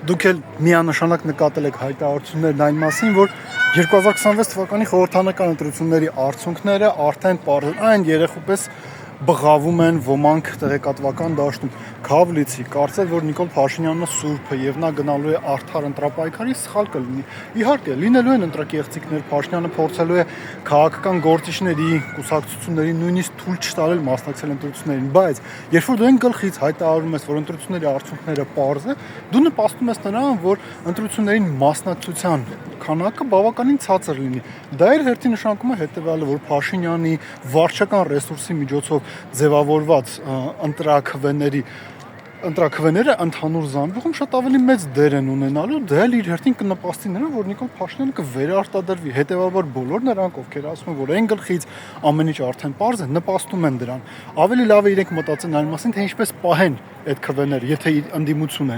Դուք էլ միանշանակ նկատել եք հայտարարություններն այն մասին, որ 2026 թվականի խորհրդանական ընտրությունների արդյունքները արդեն այն երեխու պես բղավում են ոմանք տեղեկատվական դաշտում։ Քավլիցի կարծել, որ Նիկոլ Փաշինյանը սուրբ է եւ նա գնալու է արդար ընտրապայքարի, սխալ կլինի։ Իհարկե, լինելու են ընտրակեղծիքներ, Փաշինյանը փորձելու է քաղաքական գործիչների, կուսակցությունների նույնիսկ թույլ չտալել մասնակցել ընտրություններին, բայց երբ որ դու այն գլխից հայտարարում ես, որ ընտրությունների արդյունքները պարզ է, դու նպաստում ես նրան, որ ընտրություններին մասնակցության քանակը բավականին ցածր լինի։ Դա իր հերթին նշանակում է հետևյալը, որ Փաշինյանի վարչական ռեսուրսի միջոցով ձևավորված ընտրաքվեները ընդհանուր զամբյուղում շատ ավելի մեծ դեր են ունենալու, դա էլ իր հերթին կնպաստի նրան, որ Նիկոլ Փաշինյանը կվերարտադրվի։ Հետևաբար բոլոր նրանք, ովքեր ասում են, որ այն գլխից ամեն ինչ արդեն պարզ է, նպաստում են դրան։ Ավելի լավ է իրենք մտածեն այն մասին, թե ինչպես պահեն այդ քվեները, եթե ընդդիմություն են։